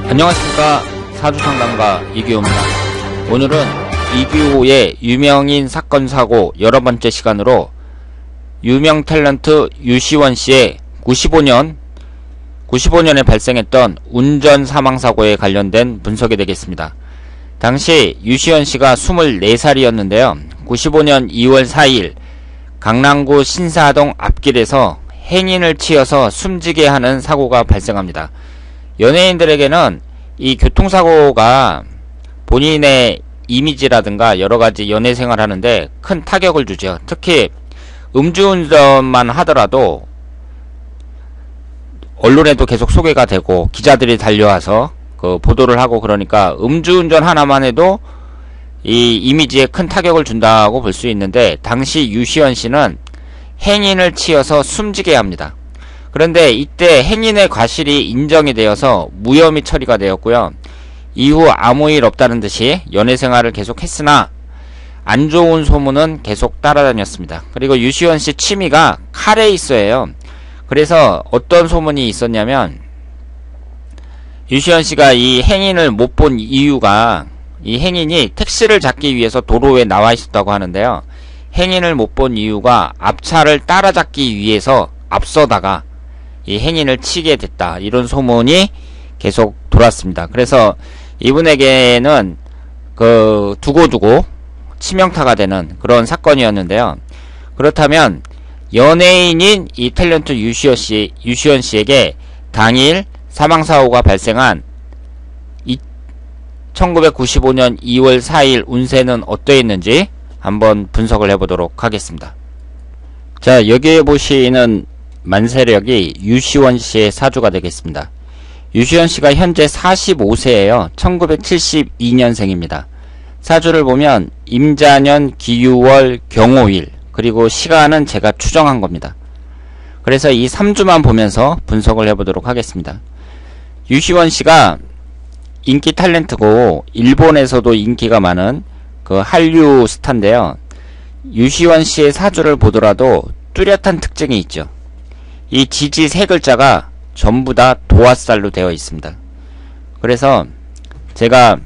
안녕하십니까. 사주상담가 이규호입니다. 오늘은 이규호의 유명인 사건 사고 여러 번째 시간으로 유명 탤런트 유시원씨의 95년에 발생했던 운전 사망사고에 관련된 분석이 되겠습니다. 당시 유시원씨가 24살이었는데요. 95년 2월 4일 강남구 신사동 앞길에서 행인을 치여서 숨지게 하는 사고가 발생합니다. 연예인들에게는 이 교통사고가 본인의 이미지라든가 여러가지 연예생활 하는데 큰 타격을 주죠. 특히 음주운전만 하더라도 언론에도 계속 소개가 되고 기자들이 달려와서 그 보도를 하고 그러니까 음주운전 하나만 해도 이 이미지에 큰 타격을 준다고 볼 수 있는데, 당시 유시원 씨는 행인을 치여서 숨지게 합니다. 그런데 이때 행인의 과실이 인정이 되어서 무혐의 처리가 되었고요. 이후 아무 일 없다는 듯이 연예생활을 계속했으나 안 좋은 소문은 계속 따라다녔습니다. 그리고 유시원 씨 취미가 카레이서예요. 그래서 어떤 소문이 있었냐면, 유시원 씨가 이 행인을 못 본 이유가, 이 행인이 택시를 잡기 위해서 도로에 나와 있었다고 하는데요. 행인을 못 본 이유가 앞차를 따라잡기 위해서 앞서다가 이 행인을 치게 됐다, 이런 소문이 계속 돌았습니다. 그래서 이분에게는 그 두고두고 치명타가 되는 그런 사건이었는데요. 그렇다면 연예인인 이 탤런트 유시원 씨에게 당일 사망사고가 발생한 1995년 2월 4일 운세는 어떠했는지 한번 분석을 해보도록 하겠습니다. 자, 여기에 보시는 만세력이 유시원 씨의 사주가 되겠습니다. 유시원 씨가 현재 45세예요. 1972년생입니다. 사주를 보면 임자년, 기유월, 경오일, 그리고 시간은 제가 추정한 겁니다. 그래서 이 3주만 보면서 분석을 해보도록 하겠습니다. 유시원 씨가 인기 탤런트고 일본에서도 인기가 많은 그 한류 스타인데요. 유시원 씨의 사주를 보더라도 뚜렷한 특징이 있죠. 이 지지 세 글자가 전부 다 도화살로 되어 있습니다. 그래서 제가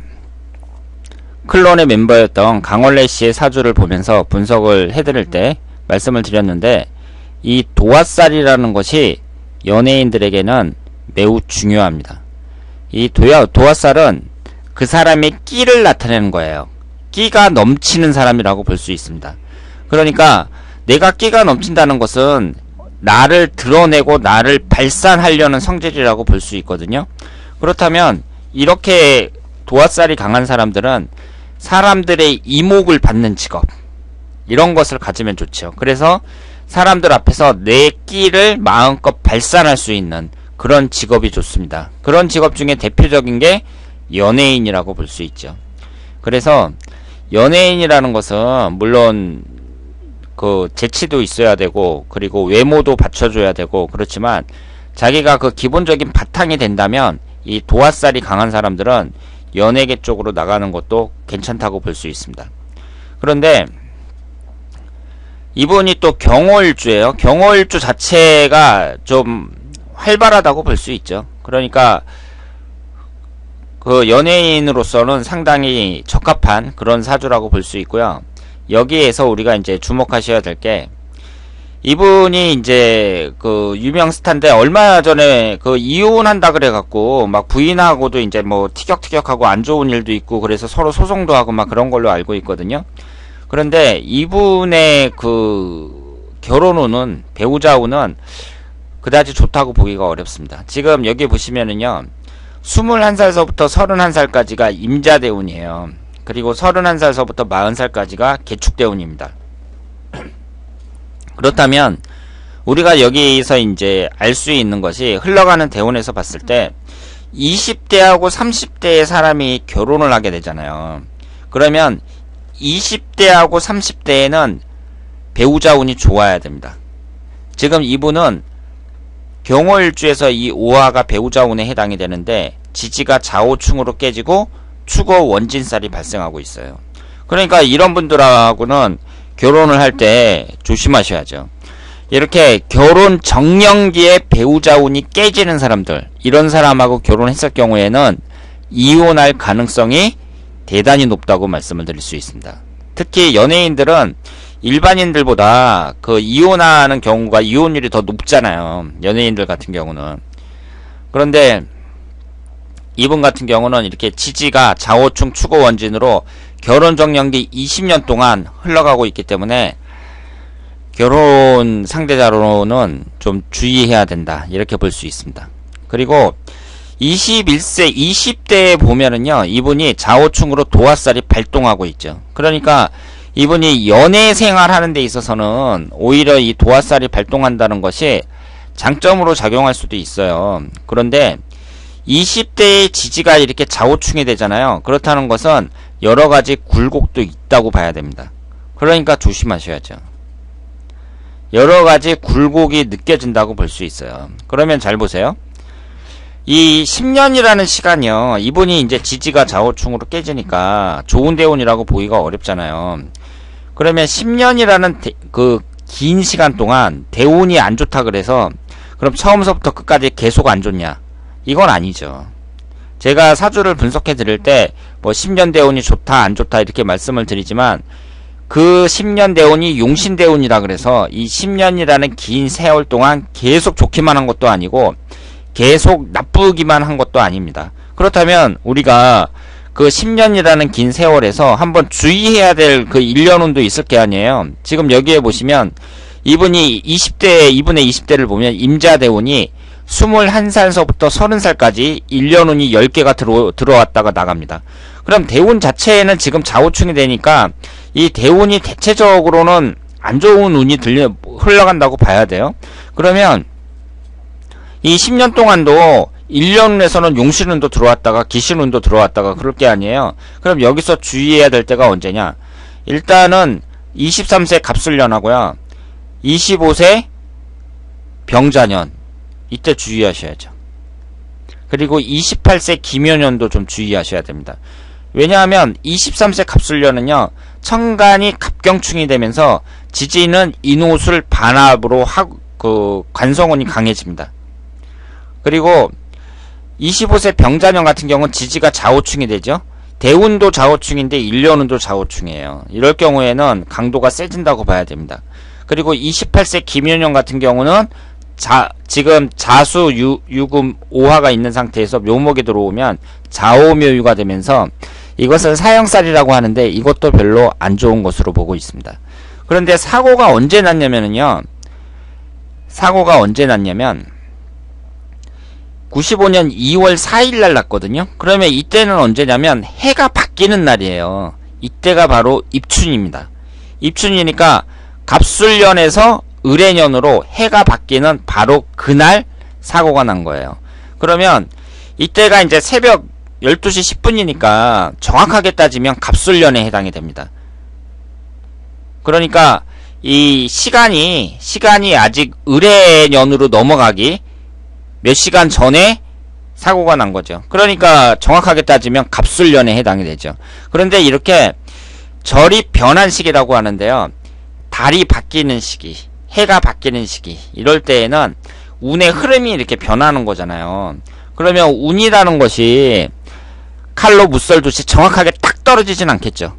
클론의 멤버였던 강원래 씨의 사주를 보면서 분석을 해드릴 때 말씀을 드렸는데, 이 도화살이라는 것이 연예인들에게는 매우 중요합니다. 이 도화살은 그 사람의 끼를 나타내는 거예요. 끼가 넘치는 사람이라고 볼 수 있습니다. 그러니까 내가 끼가 넘친다는 것은 나를 드러내고 나를 발산하려는 성질이라고 볼 수 있거든요. 그렇다면 이렇게 도화살이 강한 사람들은 사람들의 이목을 받는 직업, 이런 것을 가지면 좋죠. 그래서 사람들 앞에서 내 끼를 마음껏 발산할 수 있는 그런 직업이 좋습니다. 그런 직업 중에 대표적인 게 연예인이라고 볼 수 있죠. 그래서 연예인이라는 것은 물론 그 재치도 있어야 되고, 그리고 외모도 받쳐줘야 되고, 그렇지만 자기가 그 기본적인 바탕이 된다면 이 도화살이 강한 사람들은 연예계 쪽으로 나가는 것도 괜찮다고 볼 수 있습니다. 그런데 이분이 또 경오일주예요. 경오일주 자체가 좀 활발하다고 볼 수 있죠. 그러니까 그 연예인으로서는 상당히 적합한 그런 사주라고 볼 수 있고요. 여기에서 우리가 이제 주목하셔야 될 게, 이분이 이제 그 유명 스타인데 얼마 전에 그 이혼한다 그래갖고 막 부인하고도 이제 뭐 티격태격하고 안 좋은 일도 있고, 그래서 서로 소송도 하고 막 그런 걸로 알고 있거든요. 그런데 이분의 그 결혼 운은, 배우자 운은 그다지 좋다고 보기가 어렵습니다. 지금 여기 보시면은요, 21살서부터 31살까지가 임자대운이에요. 그리고 31살서부터 40살까지가 개축대운입니다. 그렇다면 우리가 여기서 이제 알 수 있는 것이, 흘러가는 대운에서 봤을 때 20대하고 30대의 사람이 결혼을 하게 되잖아요. 그러면 20대하고 30대에는 배우자 운이 좋아야 됩니다. 지금 이분은 경호일주에서 이 오화가 배우자 운에 해당이 되는데 지지가 좌우충으로 깨지고 축어 원진살이 발생하고 있어요. 그러니까 이런 분들하고는 결혼을 할 때 조심하셔야죠. 이렇게 결혼 정년기에 배우자 운이 깨지는 사람들, 이런 사람하고 결혼했을 경우에는 이혼할 가능성이 대단히 높다고 말씀을 드릴 수 있습니다. 특히 연예인들은 일반인들보다 그 이혼하는 경우가 이혼율이 더 높잖아요. 연예인들 같은 경우는. 그런데 이분 같은 경우는 이렇게 지지가 좌우충 축어 원진으로 결혼 정년기 20년 동안 흘러가고 있기 때문에 결혼 상대자로는 좀 주의해야 된다, 이렇게 볼 수 있습니다. 그리고 21세 20대에 보면은요, 이분이 좌우충으로 도화살이 발동하고 있죠. 그러니까 이분이 연애 생활하는 데 있어서는 오히려 이 도화살이 발동한다는 것이 장점으로 작용할 수도 있어요. 그런데 20대의 지지가 이렇게 좌우충이 되잖아요. 그렇다는 것은 여러가지 굴곡도 있다고 봐야 됩니다. 그러니까 조심하셔야죠. 여러가지 굴곡이 느껴진다고 볼 수 있어요. 그러면 잘 보세요. 이 10년이라는 시간이요, 이분이 이제 지지가 좌우충으로 깨지니까 좋은 대운이라고 보기가 어렵잖아요. 그러면 10년이라는 그 긴 시간 동안 대운이 안 좋다 그래서 그럼 처음서부터 끝까지 계속 안 좋냐? 이건 아니죠. 제가 사주를 분석해 드릴 때 뭐 10년 대운이 좋다 안 좋다 이렇게 말씀을 드리지만, 그 10년 대운이 용신 대운이라 그래서 이 10년이라는 긴 세월 동안 계속 좋기만 한 것도 아니고 계속 나쁘기만 한 것도 아닙니다. 그렇다면 우리가 그 10년이라는 긴 세월에서 한번 주의해야 될 그 1년운도 있을 게 아니에요. 지금 여기에 보시면 이분의 20대를 보면 임자대운이 21살서부터 30살까지 1년운이 10개가 들어왔다가 나갑니다. 그럼 대운 자체에는 지금 좌우충이 되니까 이 대운이 대체적으로는 안 좋은 운이 흘러간다고 봐야 돼요. 그러면 이 10년 동안도 1년운에서는 용신운도 들어왔다가 기신운도 들어왔다가 그럴 게 아니에요. 그럼 여기서 주의해야 될 때가 언제냐? 일단은 23세 갑술년하고요, 25세 병자년, 이때 주의하셔야죠. 그리고 28세 기묘년도 좀 주의하셔야 됩니다. 왜냐하면 23세 갑술년은요, 천간이 갑경충이 되면서 지지는 인호술 반합으로 관성운이 강해집니다. 그리고 25세 병자년 같은 경우는 지지가 좌우충이 되죠. 대운도 좌우충인데 1년운도 좌우충이에요. 이럴 경우에는 강도가 세진다고 봐야 됩니다. 그리고 28세 기묘년 같은 경우는 지금 자수 유금 오화가 있는 상태에서 묘목이 들어오면 좌오묘유가 되면서 이것은 사형살이라고 하는데 이것도 별로 안 좋은 것으로 보고 있습니다. 그런데 사고가 언제 났냐면 95년 2월 4일 났거든요. 그러면 이때는 언제냐면 해가 바뀌는 날이에요. 이때가 바로 입춘입니다. 입춘이니까 갑술년에서 을해년으로 해가 바뀌는 바로 그날 사고가 난 거예요. 그러면 이때가 이제 새벽 12시 10분이니까 정확하게 따지면 갑술년에 해당이 됩니다. 그러니까 이 시간이 아직 을해년으로 넘어가기 몇 시간 전에 사고가 난 거죠. 그러니까 정확하게 따지면 갑술년에 해당이 되죠. 그런데 이렇게 절이 변한 시기라고 하는데요, 달이 바뀌는 시기, 해가 바뀌는 시기, 이럴 때에는 운의 흐름이 이렇게 변하는 거잖아요. 그러면 운이라는 것이 칼로 무썰듯이 정확하게 딱 떨어지진 않겠죠.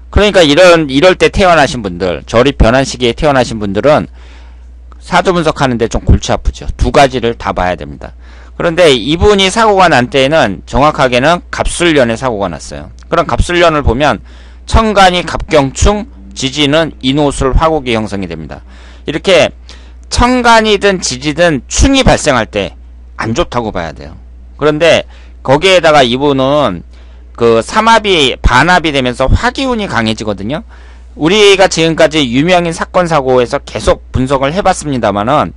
그러니까 이럴 때 태어나신 분들, 절이 변한 시기에 태어나신 분들은 사주 분석하는데 좀 골치 아프죠. 두 가지를 다 봐야 됩니다. 그런데 이분이 사고가 난 때에는 정확하게는 갑술년에 사고가 났어요. 그럼 갑술년을 보면 천간이 갑경충, 지지는 인호술 화국이 형성이 됩니다. 이렇게 천간이든 지지든 충이 발생할 때 안 좋다고 봐야 돼요. 그런데 거기에다가 이분은 그 삼합이 반합이 되면서 화기운이 강해지거든요. 우리가 지금까지 유명인 사건 사고에서 계속 분석을 해봤습니다만은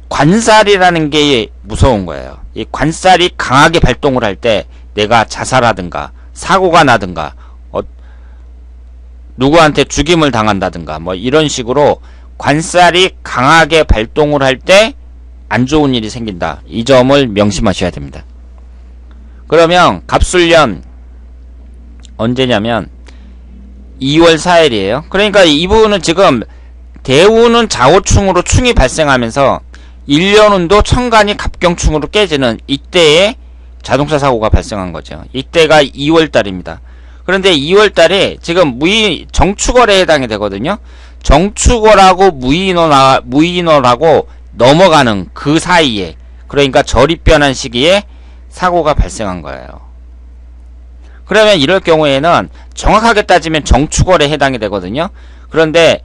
관살이라는 게 무서운 거예요. 이 관살이 강하게 발동을 할 때 내가 자살하든가 사고가 나든가 누구한테 죽임을 당한다든가 뭐 이런 식으로 관살이 강하게 발동을 할 때 안 좋은 일이 생긴다. 이 점을 명심하셔야 됩니다. 그러면 갑술년 언제냐면 2월 4일이에요. 그러니까 이분은 지금 대운은 자오충으로 충이 발생하면서 1년운도 천간이 갑경충으로 깨지는 이때에 자동차 사고가 발생한 거죠. 이때가 2월달입니다. 그런데 2월달에 지금 정축월에 해당이 되거든요. 정축월하고 무인월하고 넘어가는 그 사이에, 그러니까 절이 변한 시기에 사고가 발생한 거예요. 그러면 이럴 경우에는 정확하게 따지면 정축월에 해당이 되거든요. 그런데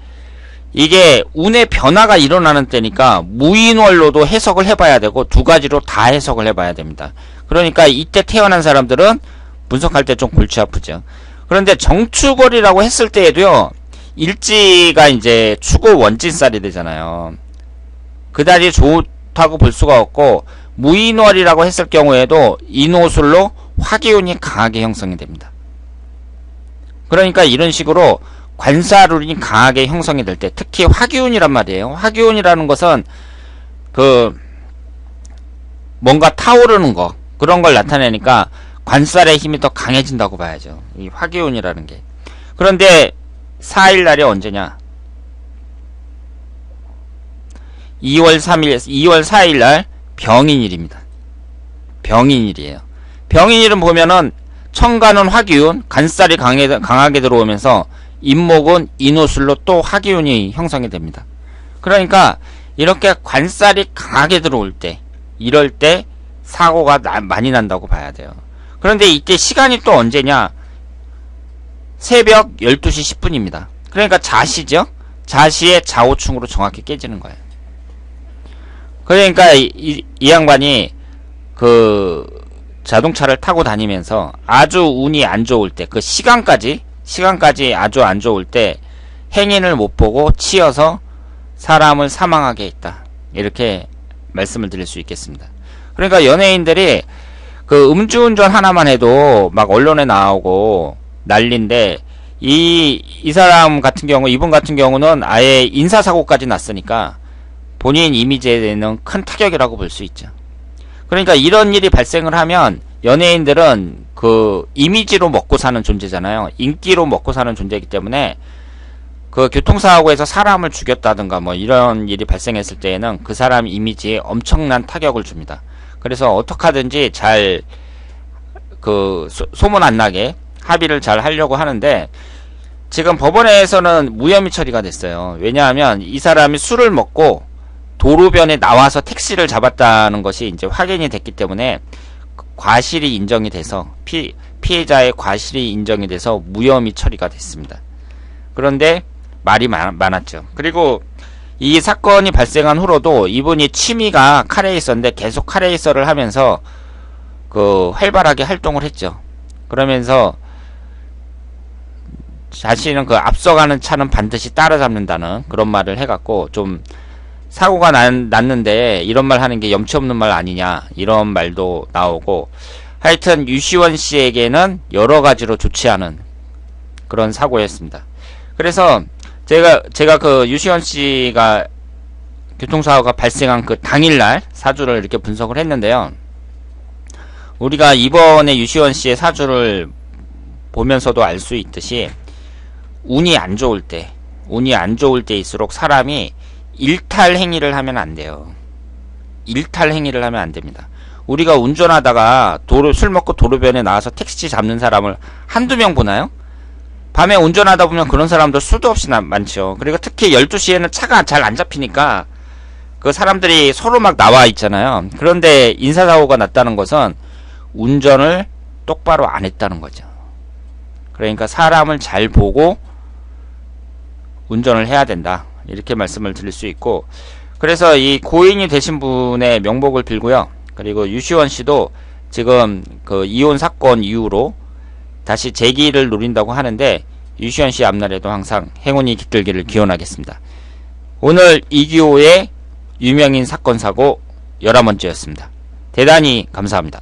이게 운의 변화가 일어나는 때니까 무인월로도 해석을 해봐야 되고 두 가지로 다 해석을 해봐야 됩니다. 그러니까 이때 태어난 사람들은 분석할 때 좀 골치 아프죠. 그런데 정축월이라고 했을 때에도요, 일지가 이제 축오 원진살이 되잖아요. 그다지 좋다고 볼 수가 없고, 무인월이라고 했을 경우에도 인호술로 화기운이 강하게 형성이 됩니다. 그러니까 이런 식으로 관사룰이 강하게 형성이 될 때, 특히 화기운이란 말이에요. 화기운이라는 것은 뭔가 타오르는 거, 그런 걸 나타내니까 관살의 힘이 더 강해진다고 봐야죠. 이 화기운이라는 게. 그런데 4일날이 언제냐? 2월 4일날 병인일입니다. 병인일이에요. 병인일은 보면은 천간은 화기운, 간살이 강하게 들어오면서 임목은 인호술로 또 화기운이 형성이 됩니다. 그러니까 이렇게 관살이 강하게 들어올 때, 이럴 때 사고가 많이 난다고 봐야 돼요. 그런데 이때 시간이 또 언제냐? 새벽 12시 10분입니다. 그러니까 자시죠? 자시의 자오충으로 정확히 깨지는 거예요. 그러니까 이 양반이 자동차를 타고 다니면서 아주 운이 안 좋을 때, 그 시간까지 아주 안 좋을 때 행인을 못 보고 치여서 사람을 사망하게 했다. 이렇게 말씀을 드릴 수 있겠습니다. 그러니까 연예인들이 음주운전 하나만 해도 막 언론에 나오고 난리인데, 이 사람 같은 경우, 이분 같은 경우는 아예 인사사고까지 났으니까 본인 이미지에는 큰 타격이라고 볼 수 있죠. 그러니까 이런 일이 발생을 하면 연예인들은 이미지로 먹고 사는 존재잖아요. 인기로 먹고 사는 존재이기 때문에 교통사고에서 사람을 죽였다든가 뭐 이런 일이 발생했을 때에는 그 사람 이미지에 엄청난 타격을 줍니다. 그래서 어떻게 하든지 잘 소문 안 나게 합의를 잘 하려고 하는데, 지금 법원에서는 무혐의 처리가 됐어요. 왜냐하면 이 사람이 술을 먹고 도로변에 나와서 택시를 잡았다는 것이 이제 확인이 됐기 때문에 과실이 인정이 돼서 피해자의 과실이 인정이 돼서 무혐의 처리가 됐습니다. 그런데 말이 많았죠. 그리고 이 사건이 발생한 후로도 이분이 취미가 카레이서인데 계속 카레이서를 하면서 활발하게 활동을 했죠. 그러면서 자신은 앞서가는 차는 반드시 따라잡는다는 그런 말을 해갖고 좀 사고가 났는데 이런 말 하는 게 염치 없는 말 아니냐, 이런 말도 나오고, 하여튼 유시원 씨에게는 여러 가지로 좋지 않은 그런 사고였습니다. 그래서 제가 유시원 씨가 교통사고가 발생한 그 당일날 사주를 이렇게 분석을 했는데요. 우리가 이번에 유시원 씨의 사주를 보면서도 알 수 있듯이 운이 안 좋을 때일수록 사람이 일탈 행위를 하면 안 돼요. 일탈 행위를 하면 안 됩니다. 우리가 운전하다가 술 먹고 도로변에 나와서 택시 잡는 사람을 한두 명 보나요? 밤에 운전하다 보면 그런 사람들 수도 없이 많죠. 그리고 특히 12시에는 차가 잘 안 잡히니까 사람들이 서로 막 나와 있잖아요. 그런데 인사사고가 났다는 것은 운전을 똑바로 안 했다는 거죠. 그러니까 사람을 잘 보고 운전을 해야 된다, 이렇게 말씀을 드릴 수 있고, 그래서 이 고인이 되신 분의 명복을 빌고요. 그리고 유시원 씨도 지금 이혼 사건 이후로 다시 재기를 노린다고 하는데, 유시원 씨 앞날에도 항상 행운이 깃들기를 기원하겠습니다. 오늘 이기호의 유명인 사건 사고 11번째였습니다. 대단히 감사합니다.